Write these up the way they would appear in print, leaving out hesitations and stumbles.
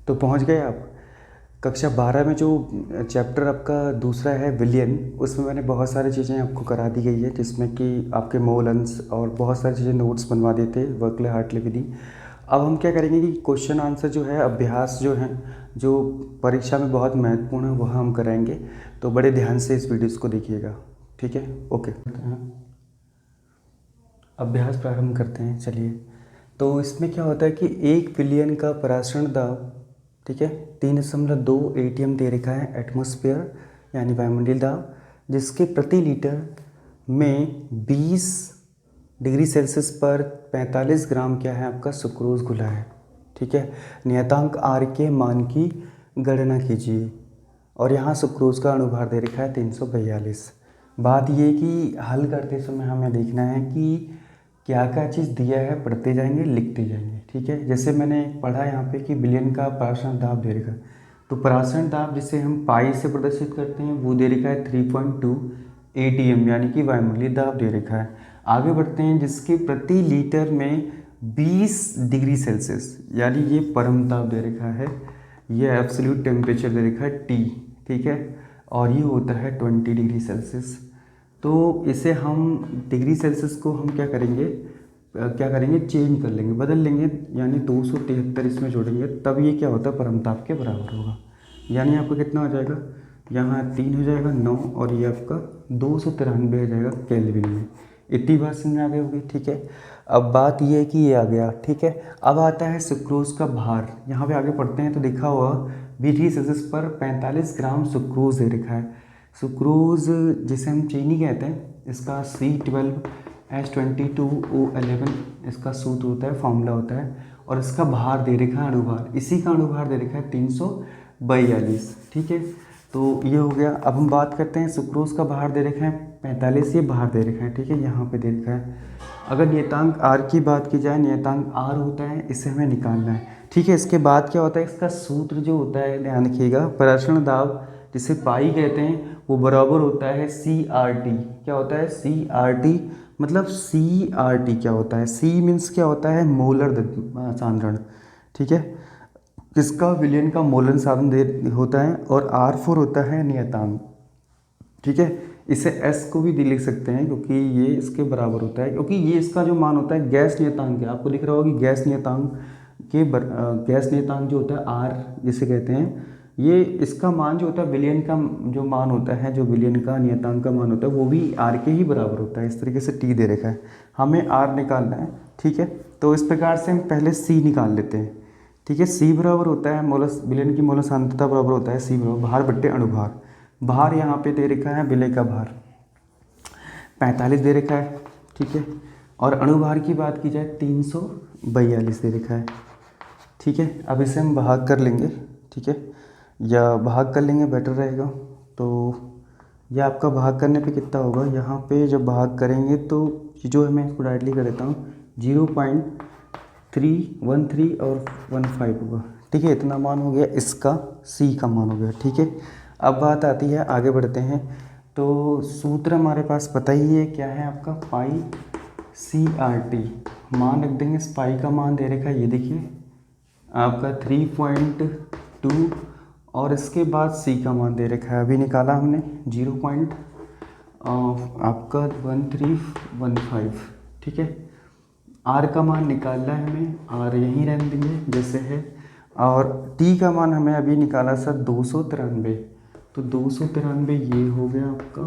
तो पहुंच गए आप कक्षा 12 में। जो चैप्टर आपका दूसरा है विलियन, उसमें मैंने बहुत सारी चीज़ें आपको करा दी गई है, जिसमें कि आपके मोल अंश और बहुत सारी चीज़ें नोट्स बनवा देते वर्कले हार्टली विधि। अब हम क्या करेंगे कि क्वेश्चन आंसर जो है, अभ्यास जो है, जो परीक्षा में बहुत महत्वपूर्ण है, वह हम कराएंगे। तो बड़े ध्यान से इस वीडियोज़ को देखिएगा, ठीक है। ओके, अभ्यास प्रारंभ करते हैं। चलिए, तो इसमें क्या होता है कि 1 बिलियन का परासरण दाब, ठीक है, 3.2 ATM दे रखा है, एटमॉस्फेयर यानी वायुमंडलीय दाब, जिसके प्रति लीटर में 20 डिग्री सेल्सियस पर 45 ग्राम क्या है आपका सुक्रोज घुला है, ठीक है। नियतांक आर के मान की गणना कीजिए, और यहाँ सुक्रोज का अणुभार दे रखा है 342। बात ये कि हल करते समय हमें देखना है कि क्या क्या चीज़ दिया है, पढ़ते जाएंगे, लिखते जाएंगे, ठीक है। जैसे मैंने पढ़ा यहाँ पे कि बिलियन का परासरण दाब दे रखा है, तो परासरण दाब जिसे हम पाई से प्रदर्शित करते हैं वो दे रखा है 3.2 ATM, यानी कि वायुमंडलीय दाब दे रखा है। आगे बढ़ते हैं, जिसके प्रति लीटर में 20 डिग्री सेल्सियस, यानी ये परम ताप दे रखा है, ये एब्सोल्यूट टेम्परेचर दे रखा है T, ठीक है, और ये होता है 20 डिग्री सेल्सियस। तो इसे हम डिग्री सेल्सियस को हम क्या करेंगे, चेंज कर लेंगे, बदल लेंगे, यानी 273 इसमें जोड़ेंगे, तब ये क्या होता है, परमताप के बराबर होगा। यानी आपका कितना हो जाएगा, यहाँ 3 हो जाएगा 9, और ये आपका 293 हो जाएगा केल्विन में। इतनी बात समझ में आ गई होगी, ठीक है। अब बात ये है कि ये आ गया, ठीक है। अब आता है सुक्रोज का भार। यहाँ पे आगे पढ़ते हैं तो लिखा हुआ 20 डिग्री सेल्सियस पर 45 ग्राम सुक्रोज दे रखा है। सुक्रोज जिसे हम चीनी कहते हैं, इसका C12H22O11 इसका सूत्र होता है, फॉर्मूला होता है, और इसका भार दे रखा है, अणुभार, इसी का अणुभार दे रखा है 342, ठीक है। तो ये हो गया। अब हम बात करते हैं, सुक्रोज का भार दे रखा है 45, ये भार दे रखा है, ठीक है, यहाँ पे दे रखा है। अगर नियतांक आर की बात की जाए, नियतांक आर होता है, इसे हमें निकालना है, ठीक है। इसके बाद क्या होता है, इसका सूत्र जो होता है, ध्यान रखिएगा, परासरण दाब जिसे पाई कहते हैं, वो बराबर होता है CRT। क्या होता है, CRT, मतलब CRT क्या होता है, C मीन्स क्या होता है, मोलर सांद्रण, ठीक है। किसका, विलयन का मोलन साधन दे होता है, और R4 होता है नियतांक, ठीक है। इसे S को भी लिख सकते हैं, क्योंकि ये इसके बराबर होता है, क्योंकि ये इसका जो मान होता है गैस नियतांक है, आपको दिख रहा होगा कि गैस नियतांक गैस नियतांक जो होता है R जिसे कहते हैं, ये इसका मान जो होता है विलयन का जो मान होता है, जो विलयन का नियतांक का मान होता है, वो भी R के ही बराबर होता है। इस तरीके से T दे रखा है, हमें R निकालना है, ठीक है। तो इस प्रकार से हम पहले C निकाल लेते हैं, ठीक है। C बराबर होता है मोलस, विलयन की मोलस सांद्रता बराबर होता है C बराबर भार बट्टे अणुभार। भार यहाँ पे दे रखा है, विलय का भार 45 दे रखा है, ठीक है, और अणुभार की बात की जाए 342 दे रखा है, ठीक है। अब इसे हम भाग कर लेंगे, ठीक है, या भाग कर लेंगे बेटर रहेगा। तो यह आपका भाग करने पे कितना होगा, यहाँ पे जब भाग करेंगे तो जो है, मैं इसको डायरेक्टली कर देता हूँ, 0.313 और 15 होगा, ठीक है। इतना मान हो गया, इसका C का मान हो गया, ठीक है। अब बात आती है, आगे बढ़ते हैं। तो सूत्र हमारे पास पता ही है, क्या है आपका, पाई CRT, मान रख देंगे। इस पाई का मान दे रखा है, ये देखिए आपका 3.2, और इसके बाद C का मान दे रखा है, अभी निकाला हमने 0. आपका 1315, ठीक है। R का मान निकालना है हमें, R यहीं रहने देंगे जैसे है, और T का मान हमें अभी निकाला सर 293, तो 293 ये हो गया आपका।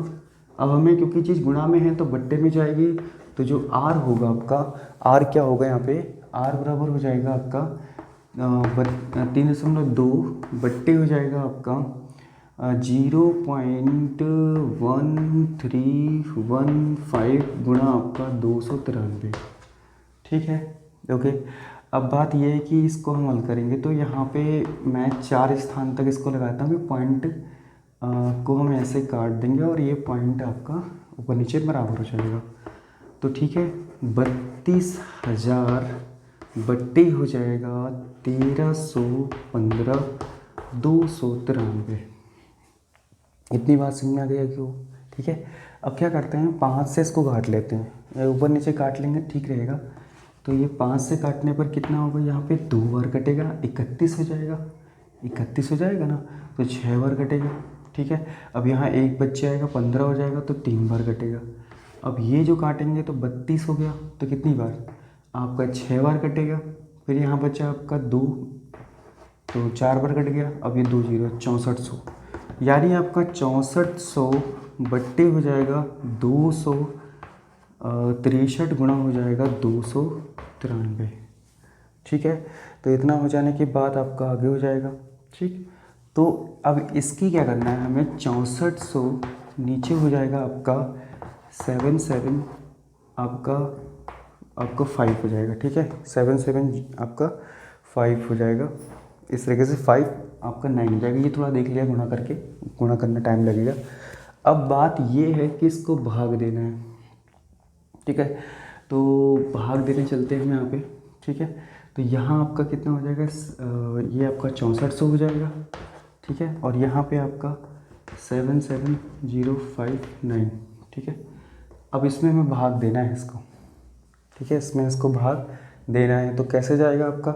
अब हमें क्योंकि चीज़ गुणा में है तो बट्टे में जाएगी, तो जो R होगा आपका, R क्या होगा यहाँ पे, R बराबर हो जाएगा आपका 3.2 बट्टे हो जाएगा आपका 0.1315 गुणा आपका 293, ठीक है, ओके। अब बात यह है कि इसको हम हल करेंगे, तो यहाँ पे मैं 4 स्थान तक इसको लगाता हूँ, पॉइंट को हम ऐसे काट देंगे, और ये पॉइंट आपका ऊपर नीचे बराबर हो जाएगा, तो ठीक है। 32,000 बट्टे हो जाएगा 1315 293। इतनी बात समझ में आ गया क्यों, ठीक है। अब क्या करते हैं, 5 से इसको काट लेते हैं, ऊपर नीचे काट लेंगे, ठीक रहेगा। तो ये 5 से काटने पर कितना होगा, यहाँ पे 2 बार कटेगा, 31 हो जाएगा, 31 हो जाएगा ना, तो 6 बार कटेगा। ठीक है, अब यहाँ एक बच्चे आएगा, 15 हो जाएगा, तो 3 बार कटेगा। अब ये जो काटेंगे तो 32 हो गया, तो कितनी बार आपका 6 बार कटेगा। फिर यहाँ बचा आपका 2, तो 4 बार कट गया। अब ये 2 जीरो 6400, यानी आपका 6400 बट्टे हो जाएगा 263 गुणा हो जाएगा 293। ठीक है, तो इतना हो जाने के बाद आपका आगे हो जाएगा। ठीक, तो अब इसकी क्या करना है हमें, 6400 नीचे हो जाएगा आपका 77, आपका 5 हो जाएगा। ठीक है, 77 आपका 5 हो जाएगा। इस तरीके से 5 आपका 9 हो जाएगा। ये थोड़ा देख लिया गुणा करके, गुणा करने टाइम लगेगा। अब बात ये है कि इसको भाग देना है। ठीक है, तो भाग देने चलते हैं हम यहाँ पे। ठीक है, तो यहाँ आपका कितना हो जाएगा, ये आपका 6400 हो जाएगा। ठीक है, और यहाँ पे आपका 77059। ठीक है, अब इसमें हमें भाग देना है इसको। ठीक है, इसमें इसको भाग देना है, तो कैसे जाएगा आपका,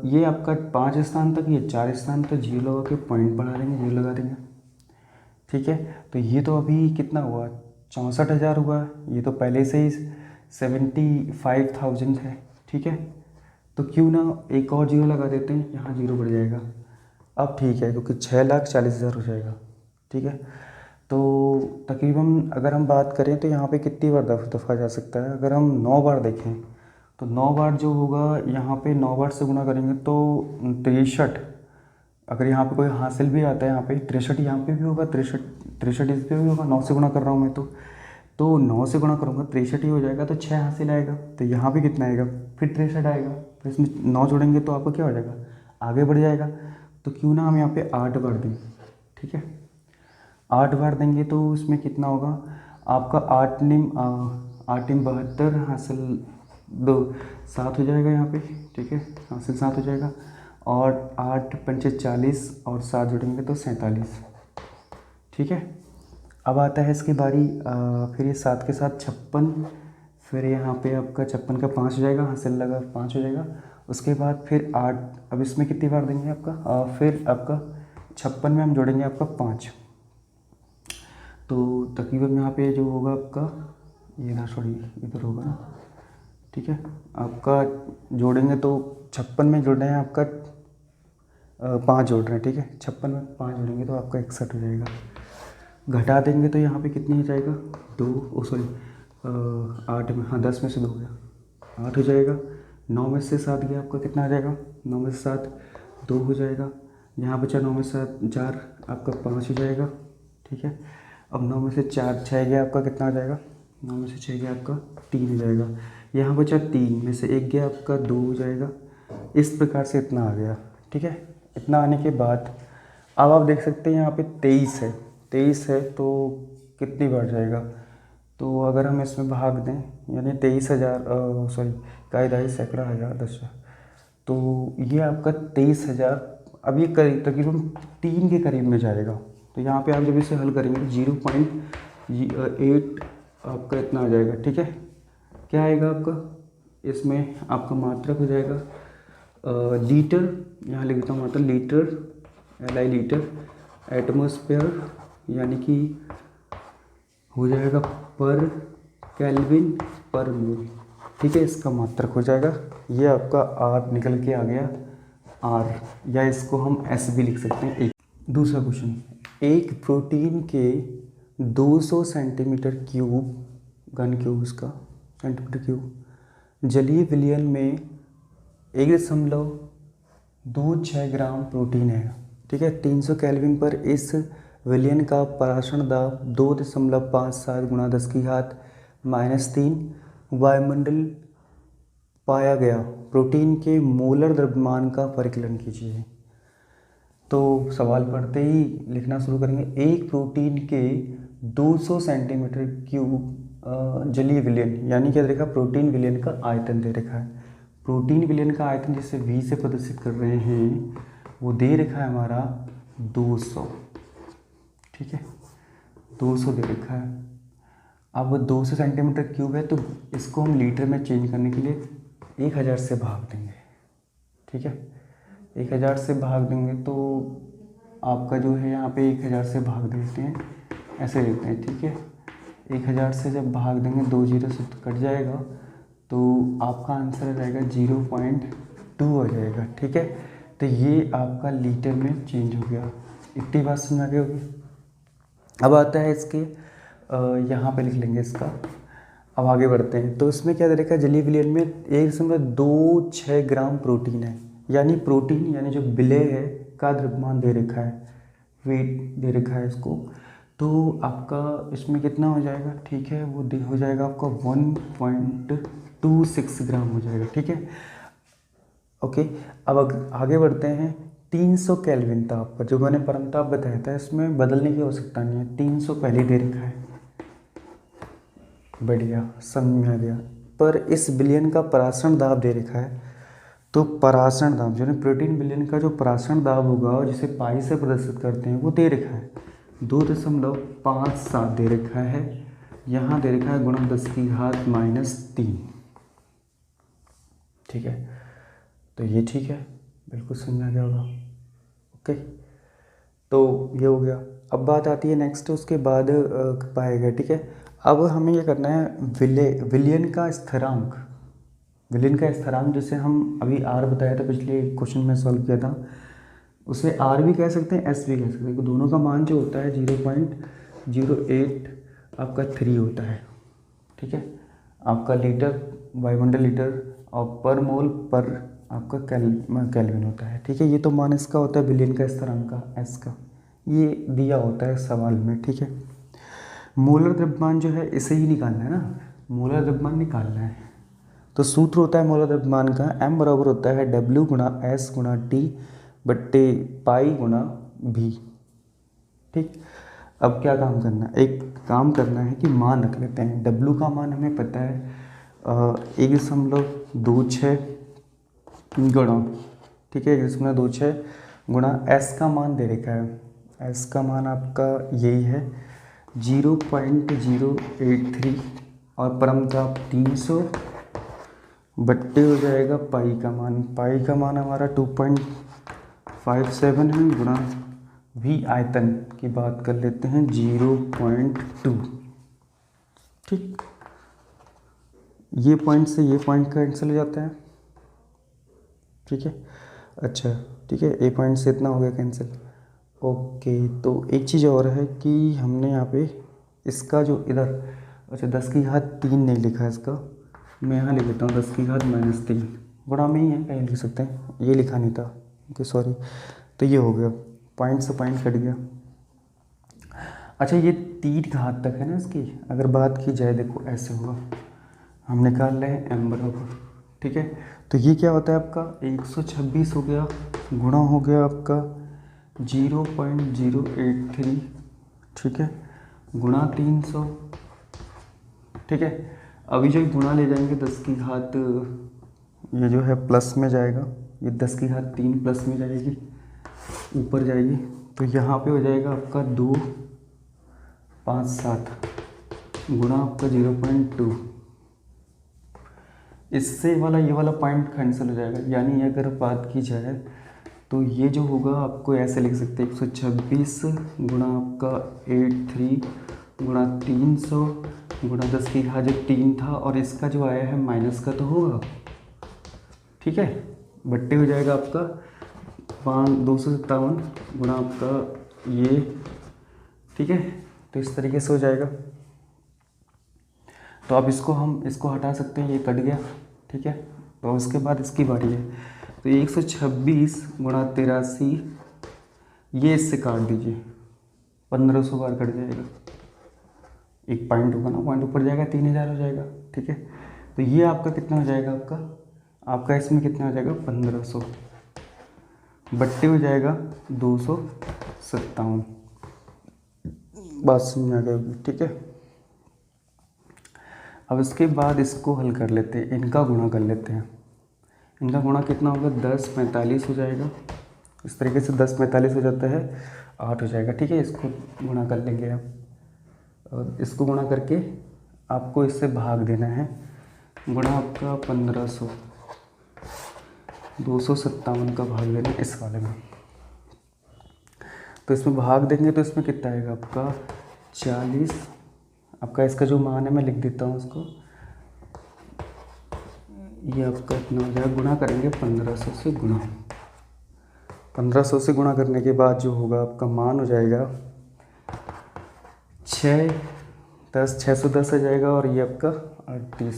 ये आपका 5 स्थान तक, ये 4 स्थान तक जीरो लगा के पॉइंट बढ़ा देंगे, जीरो लगा देंगे। ठीक है, तो ये तो अभी कितना हुआ, 64,000 हुआ। ये तो पहले से ही 75,000 है। ठीक है, तो क्यों ना एक और जीरो लगा देते हैं, यहाँ जीरो बढ़ जाएगा। अब ठीक है, क्योंकि 6,40,000 हो जाएगा। ठीक है, तो तकरीबन अगर हम बात करें तो यहाँ पे कितनी बार दफ़ा जा सकता है, अगर हम 9 बार देखें तो 9 बार जो होगा, यहाँ पे 9 बार से गुणा करेंगे तो 63। अगर यहाँ पे कोई हासिल भी आता है, यहाँ पे 63 यहाँ पे भी होगा, 63 इस पर भी होगा। 9 से गुणा कर रहा हूँ मैं, तो 9 से गुणा करूँगा 63 ही हो जाएगा, तो 6 हासिल आएगा। तो यहाँ पे कितना आएगा, फिर 63 आएगा। फिर इसमें 9 जोड़ेंगे तो आपका क्या हो जाएगा, आगे बढ़ जाएगा। तो क्यों ना हम यहाँ पे 8 बार दें। ठीक है, 8 बार देंगे तो उसमें कितना होगा आपका, 8 निम 72 हासिल 2 7 हो जाएगा यहाँ पे। ठीक है, हासिल 7 हो जाएगा, और 8 पंचे 40 और 7 जोड़ेंगे तो 47। ठीक है, अब आता है इसकी बारी, फिर ये 7 के साथ 56, फिर यहाँ पे आपका 56 का 5 हो जाएगा, हासिल लगा 5 हो जाएगा। उसके बाद फिर 8, अब इसमें कितनी बार देंगे आपका, फिर आपका 56 में हम जोड़ेंगे आपका 5, तो तकरीबन यहाँ पे जो होगा आपका, ये ना सॉरी इधर होगा ना। ठीक है, आपका जोड़ेंगे तो 56 में जोड़ रहे हैं आपका 5 जोड़ रहे हैं। ठीक है, 56 में 5 जोड़ेंगे तो आपका 61 हो जाएगा। घटा देंगे तो यहाँ पे कितनी हो जाएगा, 2 सॉरी 8 में, हाँ 10 में से 2 गया 8 हो जाएगा। 9 में से 7 गया, आपका कितना आ जाएगा, 9 में से 7 2 हो जाएगा। यहाँ बचा 9 में से 7 4, आपका 5 हो जाएगा। ठीक है, अब 9 में से 4 6 गया, आपका कितना आ जाएगा, 9 में से 6 गया आपका 3 हो जाएगा। यहाँ बचा 3 में से 1 गया, आपका 2 हो जाएगा। इस प्रकार से इतना आ गया। ठीक है, इतना आने के बाद अब आप देख सकते हैं यहाँ पे 23 है, 23 है तो कितनी बढ़ जाएगा, तो अगर हम इसमें भाग दें यानी 23,000 सॉरी इकाई दहाई सैकड़ा हज़ार 10,000, तो ये आपका 23,000। अब ये करीब तकरीबन 3 के करीब में जाएगा। तो यहाँ पे आप जब इसे हल करेंगे 0.8 आपका इतना आ जाएगा। ठीक है, क्या आएगा आपका, इसमें आपका मात्रक हो जाएगा लीटर, यहाँ लिख देता हूँ मात्रक लीटर, LI लीटर, एटमॉस्फेयर यानी कि हो जाएगा पर केल्विन पर मोल। ठीक है, इसका मात्रक हो जाएगा, ये आपका R निकल के आ गया R, या इसको हम S भी लिख सकते हैं। एक दूसरा क्वेश्चन, एक प्रोटीन के 200 सेंटीमीटर क्यूब, घन क्यूब उसका सेंटीमीटर क्यूब, जलीय विलयन में 1.26 ग्राम प्रोटीन है। ठीक है, 300 केल्विन पर इस विलयन का पराशण दाब 2.57 गुणा 10⁻³ वायुमंडल पाया गया। प्रोटीन के मोलर द्रव्यमान का परिकलन कीजिए। तो सवाल पढ़ते ही लिखना शुरू करेंगे, एक प्रोटीन के 200 सेंटीमीटर क्यूब जलीय विलयन, यानी क्या दे रखा है, प्रोटीन विलयन का आयतन दे रखा है। प्रोटीन विलयन का आयतन जिसे V से प्रदर्शित कर रहे हैं वो दे रखा है हमारा 200। ठीक है, 200 दे रखा है। अब 200 सेंटीमीटर क्यूब है तो इसको हम लीटर में चेंज करने के लिए 1000 से भाग देंगे। ठीक है, 1000 से भाग देंगे तो आपका जो है यहाँ पे 1000 से भाग देते हैं, ऐसे लेते हैं, ठीक है। 1000 से जब भाग देंगे 2 जीरो से तो कट जाएगा, तो आपका आंसर आ जाएगा 0.2 हो जाएगा, ठीक है। तो ये आपका लीटर में चेंज हो गया। इतनी बात समझ आ गई होगी। अब आता है इसके यहाँ पे लिख लेंगे इसका। अब आगे बढ़ते हैं। तो इसमें क्या दे रखा है, जलीय विलयन में 1.26 ग्राम प्रोटीन है, यानी प्रोटीन यानी जो विलय है का द्रव्यमान दे रखा है, वेट दे रखा है इसको। तो आपका इसमें कितना हो जाएगा, ठीक है, वो हो जाएगा आपका 1.26 ग्राम हो जाएगा, ठीक है। ओके, अब आगे बढ़ते हैं। 300 केल्विन ताप पर, जो मैंने परम ताप बताया था, इसमें बदलने की आवश्यकता नहीं है, 300 पहले दे रखा है। बढ़िया, समझ में आ गया। पर इस विलयन का परासरण दाब दे रखा है, तो परासरण दाब जो है प्रोटीन विलयन का जो परासरण दाब होगा और जिसे पाई से प्रदर्शित करते हैं वो दे रखा है 2.57 दे रखा है। यहाँ दे रखा है गुणा 10⁻⁻3, ठीक है। तो ये ठीक है, बिल्कुल समझ आ गया होगा। ओके, तो ये हो गया। अब बात आती है नेक्स्ट, उसके बाद पाएगा, ठीक है। अब हमें ये करना है विलयन का स्थिरांक। विलयन का स्थिरांक जैसे हम अभी आर बताया था, पिछले क्वेश्चन में सॉल्व किया था, उसे आर भी कह सकते हैं, एस भी कह सकते हैं। तो दोनों का मान जो होता है 0.08 आपका 3 होता है, ठीक है। आपका लीटर वायुमंडल लीटर और पर मोल पर आपका केल्विन होता है, ठीक है। ये तो मान इसका होता है विलयन का स्थिरांक का, एस का, ये दिया होता है सवाल में, ठीक है। मोलर द्रव्यमान जो है इसे ही निकालना है ना, मोलर द्रव्यमान निकालना है। तो सूत्र होता है मोलर द्रव्यमान का, m बराबर होता है W गुणा S गुणा T बट्टे पाई गुणा V, ठीक। अब क्या काम करना है, एक काम करना है कि मान रख लेते हैं। W का मान हमें पता है 1.26 गुणा, ठीक है, 1.26 गुणा S का मान दे रखा है, S का मान आपका यही है 0.083 और परम ताप 300 बट्टे हो जाएगा पाई का मान। पाई का मान हमारा 2.57 है गुणा V आयतन की बात कर लेते हैं 0.2, ठीक। ये पॉइंट से ये पॉइंट कैंसिल हो जाता है, ठीक है। अच्छा, ठीक है, ए पॉइंट से इतना हो गया कैंसिल। ओके, तो एक चीज़ और है कि हमने यहाँ पे इसका जो इधर, अच्छा 10⁻³ नहीं लिखा है इसका, मैं यहाँ लिख लेता हूँ 10⁻³ गुणा में ही है, कहीं लिख सकते हैं, ये लिखा नहीं था, ओके सॉरी। तो ये हो गया, पॉइंट से पॉइंट कट गया। अच्छा, ये 3 घात तक है ना इसकी, अगर बात की जाए देखो ऐसे होगा, हम निकाल रहे हैं m बराबर, ठीक है। तो ये क्या होता है आपका 126 हो गया, गुणा हो गया आपका 0.083, ठीक है, गुणा 300, ठीक है। अभी जो गुणा ले जाएंगे 10⁻, ये जो है प्लस में जाएगा, ये 10⁻³ प्लस में जाएगी, ऊपर जाएगी, तो यहाँ पे हो जाएगा आपका 257 गुणा आपका 0.2। इससे वाला ये वाला पॉइंट कैंसिल हो जाएगा, यानी अगर बात की जाए तो ये जो होगा आपको ऐसे लिख सकते हैं 126 गुणा आपका 83 गुणा 300 गुणा 10⁻³ था, और इसका जो आया है माइनस का तो होगा, ठीक है, बट्टे हो जाएगा आपका 257 गुणा आपका ये, ठीक है। तो इस तरीके से हो जाएगा। तो अब हम इसको हटा सकते हैं, ये कट गया, ठीक है। तो उसके बाद इसकी बारी है, तो 126 गुणा 83, ये इससे काट दीजिए, 1500 बार कट जाएगा, एक पॉइंट होगा ना, पॉइंट ऊपर जाएगा 3000 हो जाएगा, ठीक है। तो ये आपका कितना हो जाएगा, आपका इसमें कितना हो जाएगा 1500 बट्टे हो जाएगा 257, बात समझ आ गई, ठीक है। अब इसके बाद इसको हल कर लेते हैं, इनका गुणा कर लेते हैं। इनका गुणा कितना होगा 1045 हो जाएगा, इस तरीके से 1045 हो जाता है, 8 हो जाएगा, ठीक है। इसको गुणा कर लेंगे आप, और इसको गुणा करके आपको इससे भाग देना है, गुणा आपका 1500 257 का भाग देना इस वाले में, तो इसमें भाग देंगे तो इसमें कितना आएगा आपका 40। आपका इसका जो मान है मैं लिख देता हूँ उसको, ये आपका इतना हो जाएगा, गुणा करेंगे 1500 से गुणा, 1500 से गुणा करने के बाद जो होगा आपका मान हो जाएगा 610 आ जाएगा, और ये आपका 38,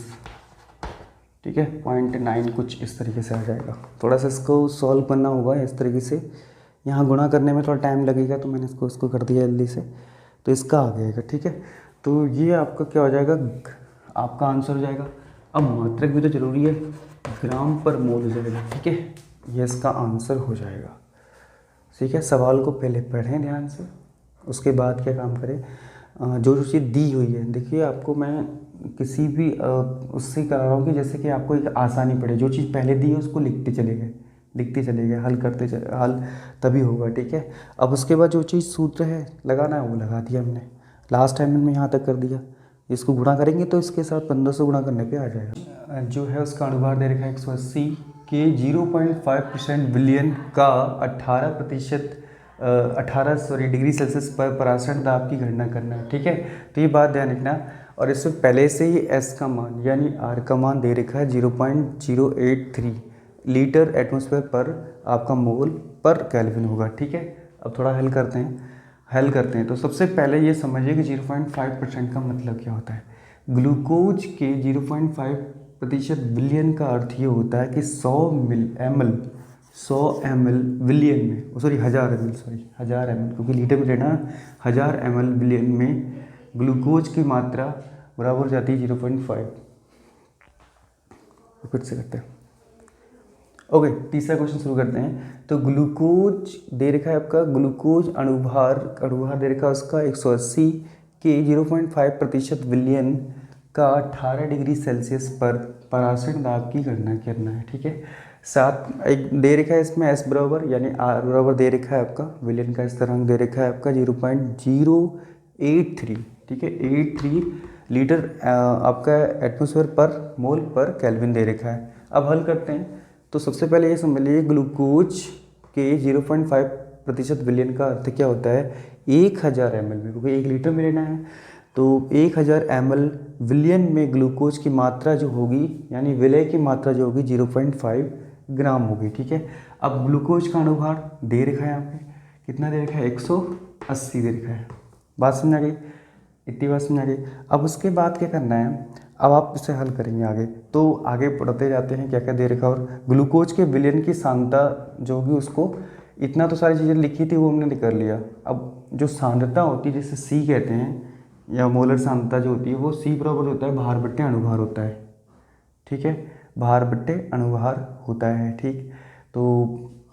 ठीक है, 0.9 कुछ इस तरीके से आ जाएगा। थोड़ा सा इसको सॉल्व करना होगा इस तरीके से, यहाँ गुणा करने में थोड़ा टाइम लगेगा तो मैंने इसको कर दिया जल्दी से, तो इसका आ जाएगा, ठीक है। तो ये आपका क्या हो जाएगा, आपका आंसर हो जाएगा। अब मात्रक भी तो जरूरी है, ग्राम पर मोल हो जाएगा, ठीक है, ये इसका आंसर हो जाएगा, ठीक है। सवाल को पहले पढ़ें ध्यान से, उसके बाद क्या काम करें, जो जो चीज़ दी हुई है, देखिए आपको मैं किसी भी उससे कह रहा हूँ कि जैसे कि आपको एक आसानी पड़े, जो चीज़ पहले दी है उसको लिखते चले गए, हल करते चले, हल तभी होगा, ठीक है। अब उसके बाद जो चीज़ सूत्र है लगाना है वो लगा दिया हमने, लास्ट टाइम में यहाँ तक कर दिया। इसको गुणा करेंगे तो इसके साथ 1500 गुणा करने पे आ जाएगा। जो है उसका अनुभार दे रखा है 180 के 0.5% विलियन का 18 डिग्री सेल्सियस पर परासरण दाब की गणना करना है, ठीक है। तो ये बात ध्यान रखना, और इसमें पहले से ही एस का मान यानी आर का मान दे रखा है 0.083 लीटर एटमॉस्फेयर पर आपका मोल पर केल्विन होगा, ठीक है। अब थोड़ा हल करते हैं तो सबसे पहले ये समझिए कि 0.5% का मतलब क्या होता है। ग्लूकोज के 0.5% विलियन का अर्थ ये होता है कि 100 ml विलियन में, सॉरी 1000 ml, क्योंकि लीटर में लेना, 1000 ml विलियन में ग्लूकोज की मात्रा बराबर हो जाती है 0.5। फिर से करते हैं, ओके। तीसरा क्वेश्चन शुरू करते हैं। तो ग्लूकोज दे रखा है आपका, ग्लूकोज अणुभार दे रखा है उसका 180 के 0.5% विलियन का 18 डिग्री सेल्सियस पर परासरण दाब की गणना करना है, ठीक है। साथ एक दे रखा है इसमें एस बराबर यानी आर बराबर दे रखा है आपका, विलियन का स्थिरांक दे रखा है आपका 0.083, ठीक है, 83 लीटर आपका एटमॉस्फेयर पर मोल पर केल्विन दे रखा है। अब हल करते हैं, तो सबसे पहले ये समझ लीजिए ग्लूकोज के 0.5% विलियन का अर्थ क्या होता है, 1000 ml में, क्योंकि 1 लीटर में लेना है, तो 1000 ml विलियन में ग्लूकोज की मात्रा जो होगी यानी विलय की मात्रा जो होगी 0.5 ग्राम होगी, ठीक है। अब ग्लूकोज का अणुभार दे रखा है यहाँ पे, कितना दे रखा है, 180 दे रखा है। बात समझ आ गई, इतनी बात समझ आ गई। अब उसके बाद क्या करना है, अब आप इसे हल करेंगे आगे, तो आगे पढ़ते जाते हैं क्या क्या दे रखा। और ग्लूकोज के विलयन की सांद्रता जो होगी उसको, इतना तो सारी चीज़ें लिखी थी वो हमने कर लिया। अब जो सांद्रता होती है जिसे सी कहते हैं, या मोलर सांद्रता जो होती है वो सी बराबर होता है भार बट्टे अणुभार होता है, ठीक है, भार बट्टे अणुभार होता है, ठीक। तो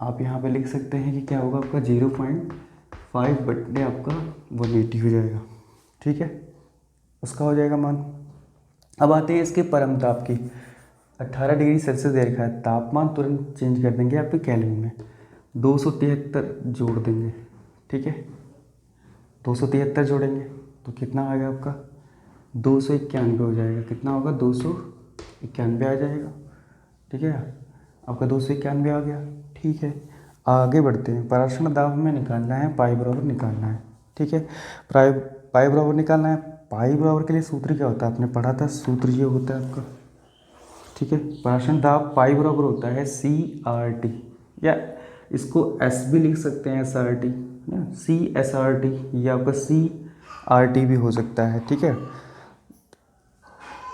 आप यहाँ पे लिख सकते हैं कि क्या होगा आपका 0.5 बट्टे आपका 180 हो जाएगा, ठीक है, उसका हो जाएगा मान। अब आते हैं इसके परम ताप की, 18 डिग्री सेल्सियस दे रखा है, तापमान तुरंत चेंज कर देंगे आपके केल्विन में, 273 जोड़ देंगे, ठीक है, 273 जोड़ेंगे तो कितना आ गया आपका 291 हो जाएगा, कितना होगा 291 आ जाएगा, ठीक है, आपका 291 आ गया, ठीक है। आगे बढ़ते हैं, परासरण दाब हमें निकालना है, पाई बराबर निकालना है, ठीक है, पाई बराबर निकालना है। पाई बराबर के लिए सूत्र क्या होता है, आपने पढ़ा था, सूत्र ये होता है आपका, ठीक है, परासरण दाब पाई बराबर होता है CRT, या इसको S भी लिख सकते हैं, SRT, CSRT, ये आपका CRT भी हो सकता है, ठीक है।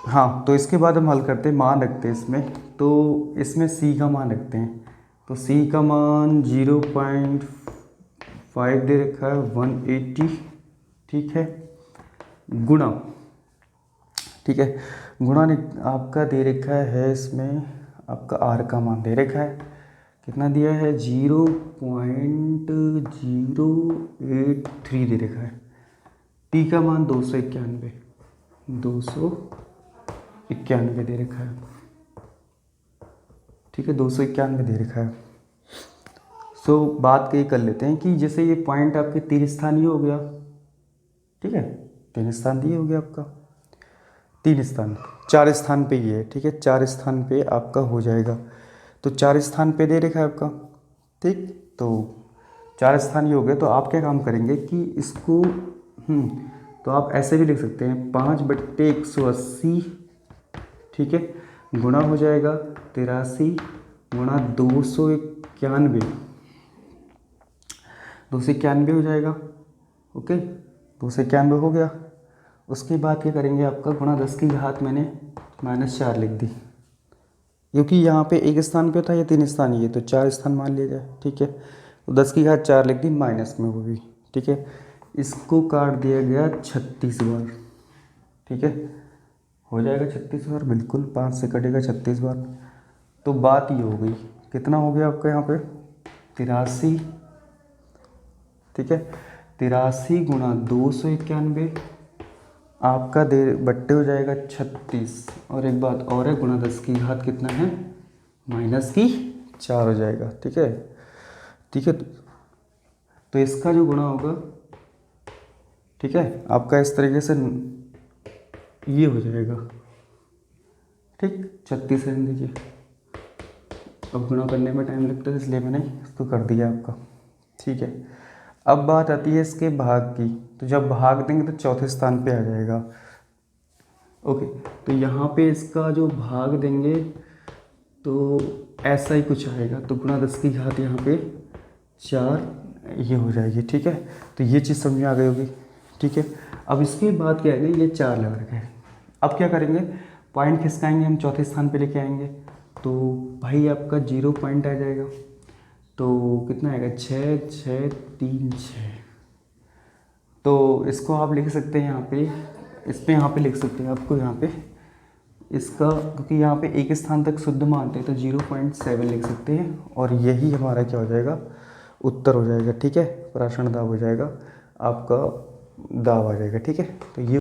हाँ, तो इसके बाद हम हल करते हैं, मान रखते हैं इसमें, तो इसमें C का मान रखते हैं, तो C का मान 0.5 दे रखा है 180, ठीक है, गुणा, ठीक है, गुणा आपका दे रखा है इसमें आपका R का मान दे रखा है, कितना दिया है 0.083 दे रखा है, T का मान 291 दे रखा है, ठीक है, 291 दे रखा है। सो बात कही कर लेते हैं कि जैसे ये पॉइंट आपके 3 स्थानीय हो गया, ठीक है, 3 स्थान दिए हो गया आपका, 3 स्थान, 4 स्थान पे ये है, ठीक है, 4 स्थान पे आपका हो जाएगा। तो 4 स्थान पे दे रखा है आपका, ठीक। तो 4 स्थान ये हो गए। तो आप क्या काम करेंगे कि इसको तो आप ऐसे भी लिख सकते हैं 5/180, ठीक है, गुणा हो जाएगा 83 गुणा 291, 291 हो जाएगा। ओके, 291 हो गया। उसके बाद क्या करेंगे, आपका गुणा 10 की घात मैंने -4 लिख दी, क्योंकि यहाँ पे एक स्थान पे था, ये 3 स्थान, ये तो 4 स्थान मान लिया जाए, ठीक है। तो 10 की घात 4 लिख दी माइनस में, वो भी ठीक है। इसको काट दिया गया 36 बार, ठीक है, हो जाएगा 36 बार, बिल्कुल 5 से कटेगा 36 बार। तो बात ये हो गई, कितना हो गया आपका यहाँ पे 83, ठीक है, 83 गुणा 291 आपका दे बट्टे हो जाएगा 36। और एक बात और है, गुणा 10 की घात कितना है -4 हो जाएगा, ठीक है, ठीक है। तो इसका जो गुणा होगा, ठीक है, आपका इस तरीके से ये हो जाएगा, ठीक, 36 रहने दीजिए। अब गुणा करने में टाइम लगता है, इसलिए मैंने इसको कर दिया आपका, ठीक है। अब बात आती है इसके भाग की। तो जब भाग देंगे तो चौथे स्थान पे आ जाएगा। ओके, तो यहाँ पे इसका जो भाग देंगे तो ऐसा ही कुछ आएगा। तो गुणा 10 की घात यहाँ पे 4 ये हो जाएगी, ठीक है। तो ये चीज़ समझ में आ गई होगी, ठीक है। अब इसके बाद क्या है, ये 4 लगा रखा है। अब क्या करेंगे, पॉइंट खिसकाएंगे हम, चौथे स्थान पे लेके आएंगे। तो भाई आपका 0 पॉइंट आ जाएगा। तो कितना आएगा, 6 6 3 6। तो इसको आप लिख सकते हैं यहाँ पे, इस पे यहाँ पे लिख सकते हैं आपको यहाँ पे इसका, क्योंकि यहाँ पे एक स्थान तक शुद्ध मानते हैं तो 0.7 लिख सकते हैं। और यही हमारा क्या हो जाएगा, उत्तर हो जाएगा, ठीक है। प्राशन दाब हो जाएगा आपका, दाब आ जाएगा, ठीक है। तो ये